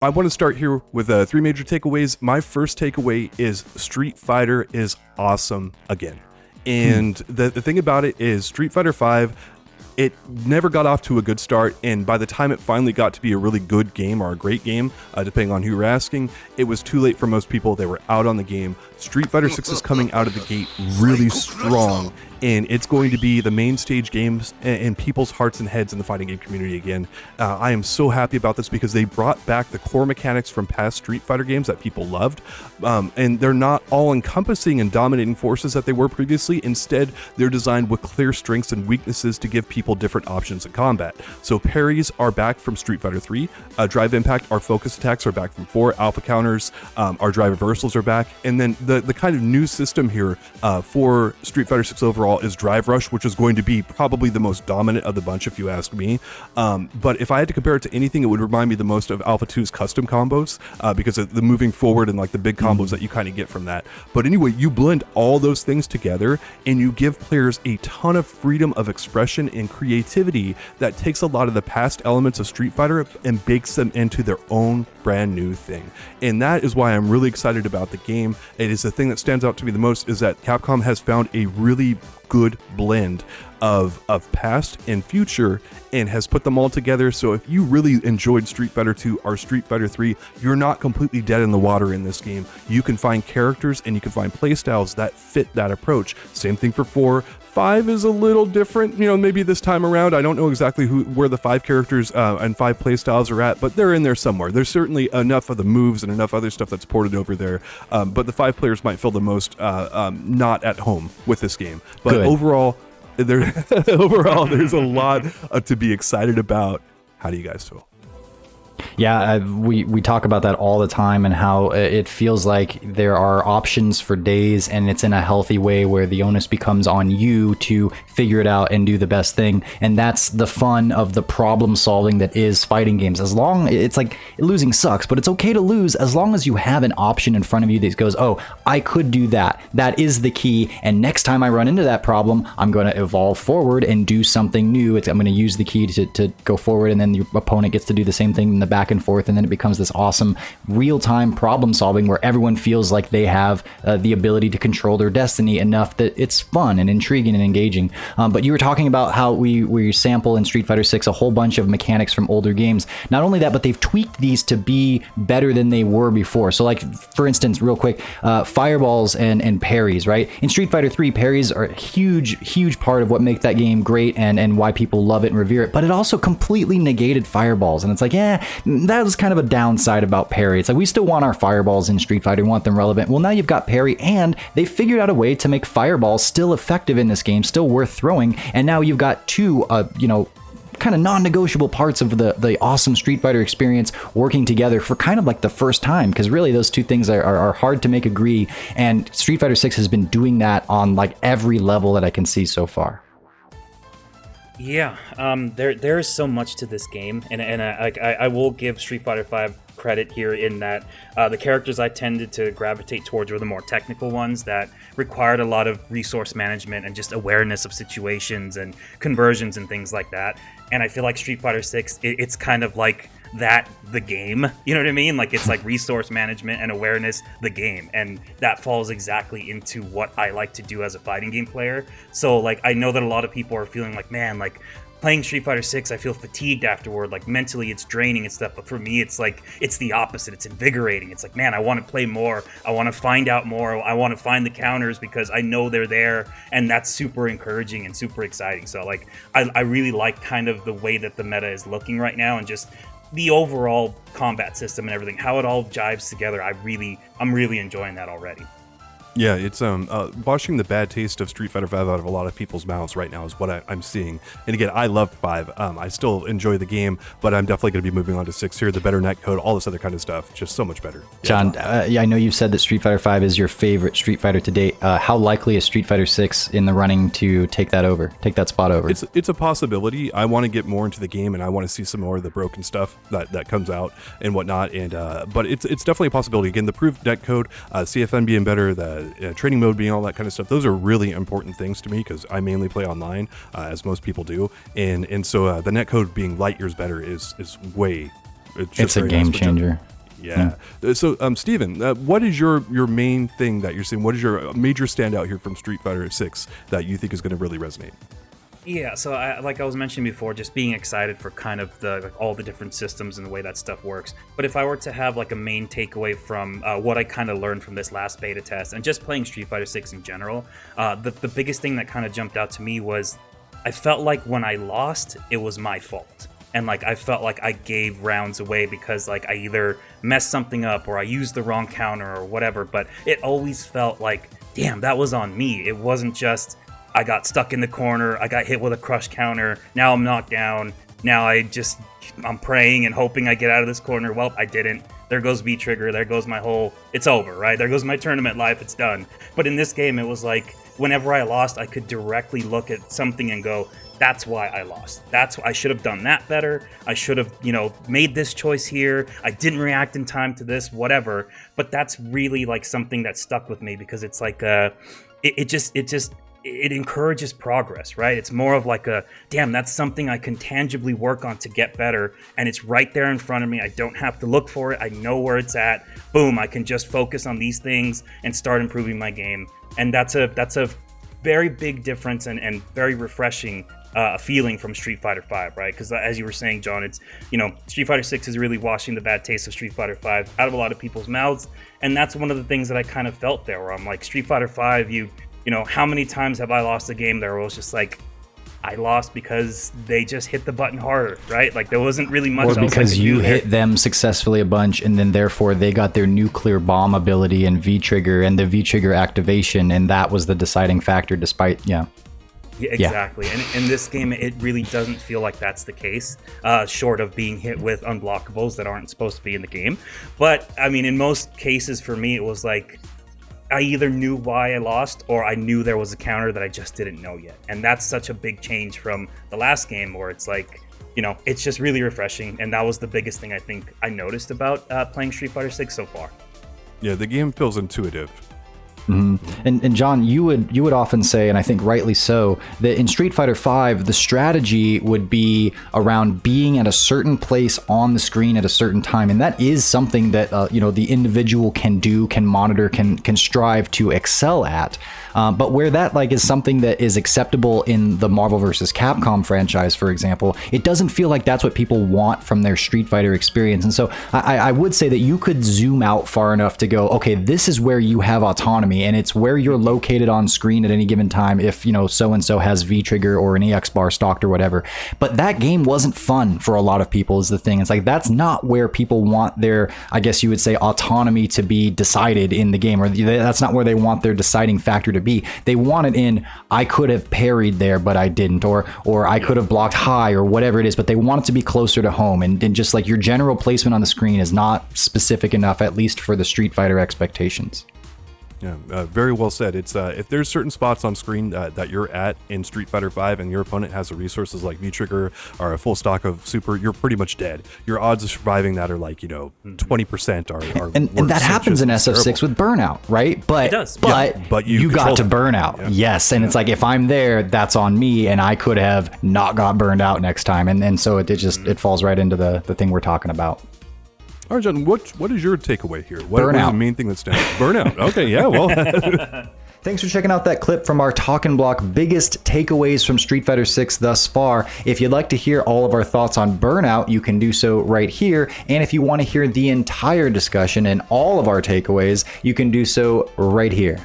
I want to start here with three major takeaways. My first takeaway is Street Fighter is awesome again. And the thing about it is Street Fighter V, it never got off to a good start, and by the time it finally got to be a really good game or a great game, depending on who you're asking, it was too late for most people. They were out on the game. Street Fighter 6 is coming out of the gate really strong, and it's going to be the main stage games in people's hearts and heads in the fighting game community again. I am so happy about this because they brought back the core mechanics from past Street Fighter games that people loved, and they're not all-encompassing and dominating forces that they were previously. Instead, they're designed with clear strengths and weaknesses to give people different options in combat. So parries are back from Street Fighter 3, drive impact, our focus attacks are back from 4, alpha counters, our drive reversals are back, and then the kind of new system here for Street Fighter 6 overall is Drive Rush, which is going to be probably the most dominant of the bunch if you ask me. But if I had to compare it to anything, it would remind me the most of Alpha 2's custom combos because of the moving forward and like the big combos that you kind of get from that. But anyway, you blend all those things together and you give players a ton of freedom of expression and creativity that takes a lot of the past elements of Street Fighter and bakes them into their own brand new thing. And that is why I'm really excited about the game. It is the thing that stands out to me the most is that Capcom has found a really good blend of past and future and has put them all together. So if you really enjoyed Street Fighter 2 or Street Fighter 3, you're not completely dead in the water in this game. You can find characters and you can find playstyles that fit that approach. Same thing for 4. 5 is a little different, maybe this time around. I don't know exactly where the 5 characters and 5 playstyles are at, but they're in there somewhere. There's certainly enough of the moves and enough other stuff that's ported over there, but the 5 players might feel the most not at home with this game. But Good. overall, there's a lot to be excited about. How do you guys feel? Yeah, we talk about that all the time and how it feels like there are options for days and it's in a healthy way where the onus becomes on you to figure it out and do the best thing. And that's the fun of the problem solving that is fighting games. It's like losing sucks, but it's okay to lose as long as you have an option in front of you that goes, oh, I could do that. That is the key. And next time I run into that problem, I'm going to evolve forward and do something new. I'm going to use the key to go forward, and then your opponent gets to do the same thing in the back and forth, and then it becomes this awesome real-time problem solving where everyone feels like they have the ability to control their destiny enough that it's fun and intriguing and engaging. But you were talking about how we sample in Street Fighter 6 a whole bunch of mechanics from older games. Not only that, but they've tweaked these to be better than they were before. So like, for instance, real quick, fireballs and parries, right? In Street Fighter 3, parries are a huge part of what make that game great and why people love it and revere it. But it also completely negated fireballs. And it's like, that was kind of a downside about parry. It's like, we still want our fireballs in Street Fighter, we want them relevant. Well, now you've got parry, and they figured out a way to make fireballs still effective in this game, still worth throwing, and now you've got two, kind of non-negotiable parts of the awesome Street Fighter experience working together for kind of like the first time, because really those two things are hard to make agree, and Street Fighter 6 has been doing that on like every level that I can see so far. Yeah, there is so much to this game, and I will give Street Fighter V credit here in that the characters I tended to gravitate towards were the more technical ones that required a lot of resource management and just awareness of situations and conversions and things like that. And I feel like Street Fighter 6, it's kind of like that, the game, you know what I mean? Like, it's like resource management and awareness, the game, and that falls exactly into what I like to do as a fighting game player. So like, I know that a lot of people are feeling like, man, like playing Street Fighter 6, I feel fatigued afterward, like mentally it's draining and stuff, but for me it's like, it's the opposite. It's invigorating. It's like, man, I want to play more, I want to find out more, I want to find the counters because I know they're there, and that's super encouraging and super exciting. So like, I really like kind of the way that the meta is looking right now, and just the overall combat system and everything, how it all jives together. I'm really enjoying that already. Yeah, it's washing the bad taste of Street Fighter V out of a lot of people's mouths right now is what I'm seeing. And again, I loved 5. I still enjoy the game, but I'm definitely going to be moving on to 6 here. The better netcode, all this other kind of stuff, just so much better. Yeah. John, I know you've said that Street Fighter V is your favorite Street Fighter to date. How likely is Street Fighter 6 in the running to take that spot over? It's a possibility. I want to get more into the game, and I want to see some more of the broken stuff that comes out and whatnot. And but it's definitely a possibility. Again, the proved netcode, CFN being better, the training mode being all that kind of stuff, those are really important things to me because I mainly play online, as most people do, and so the netcode being light years better is way It's a game changer. Yeah. So, Steven, what is your main thing that you're seeing? What is your major standout here from Street Fighter 6 that you think is going to really resonate? Yeah, so like I was mentioning before, just being excited for kind of all the different systems and the way that stuff works. But if I were to have like a main takeaway from what I kind of learned from this last beta test and just playing Street Fighter 6 in general, the biggest thing that kind of jumped out to me was I felt like when I lost, it was my fault. And like I felt like I gave rounds away because like I either messed something up or I used the wrong counter or whatever. But it always felt like, damn, that was on me. It wasn't just I got stuck in the corner, I got hit with a crush counter, now I'm knocked down, now I'm praying and hoping I get out of this corner. Well, I didn't. There goes V-Trigger, there goes my whole, it's over, right? There goes my tournament life, it's done. But in this game, it was like, whenever I lost, I could directly look at something and go, that's why I lost. I should have done that better. I should have, made this choice here. I didn't react in time to this, whatever. But that's really like something that stuck with me because it's like, it encourages progress, right? It's more of like damn, that's something I can tangibly work on to get better. And it's right there in front of me. I don't have to look for it. I know where it's at. Boom, I can just focus on these things and start improving my game. And that's a very big difference and very refreshing feeling from Street Fighter 5, right? Because as you were saying, John, it's, Street Fighter 6 is really washing the bad taste of Street Fighter 5 out of a lot of people's mouths. And that's one of the things that I kind of felt there, where I'm like, Street Fighter 5, how many times have I lost a game there where it was just like, I lost because they just hit the button harder, right? Like there wasn't really much else I could do there. Or because you hit them successfully a bunch and then therefore they got their nuclear bomb ability and V-Trigger and the V-Trigger activation, and that was the deciding factor despite, Yeah, exactly. Yeah. And in this game, it really doesn't feel like that's the case, short of being hit with unblockables that aren't supposed to be in the game. But, I mean, in most cases for me, it was like, I either knew why I lost or I knew there was a counter that I just didn't know yet. And that's such a big change from the last game where it's like, it's just really refreshing. And that was the biggest thing I think I noticed about playing Street Fighter 6 so far. Yeah, the game feels intuitive. Mm-hmm. And John, you would often say, and I think rightly so, that in Street Fighter V, the strategy would be around being at a certain place on the screen at a certain time, and that is something that the individual can do, can monitor, can strive to excel at. But where that is something that is acceptable in the Marvel vs. Capcom franchise, for example, it doesn't feel like that's what people want from their Street Fighter experience. And so I would say that you could zoom out far enough to go, okay, this is where you have autonomy, and it's where you're located on screen at any given time if, so-and-so has V-Trigger or an EX bar stocked or whatever. But that game wasn't fun for a lot of people is the thing. It's like, that's not where people want their, I guess you would say, autonomy to be decided in the game, or that's not where they want their deciding factor to be. They want it in, I could have parried there, but I didn't, or I could have blocked high or whatever it is, but they want it to be closer to home. And just like your general placement on the screen is not specific enough, at least for the Street Fighter expectations. Yeah, very well said. It's if there's certain spots on screen that you're at in Street Fighter 5 and your opponent has the resources like V-Trigger or a full stock of Super, you're pretty much dead. Your odds of surviving that are like 20% are and that happens in SF6 with Burnout, right? But it does. But you got to Burnout, yes. And it's like, if I'm there, that's on me, and I could have not got burned out next time. And so it falls right into the thing we're talking about. All right, John, what is your takeaway here? What is Burnout. the main thing that stands out? Burnout. Okay, yeah, well. Thanks for checking out that clip from our Talkin' Block biggest takeaways from Street Fighter 6 thus far. If you'd like to hear all of our thoughts on Burnout, you can do so right here. And if you want to hear the entire discussion and all of our takeaways, you can do so right here.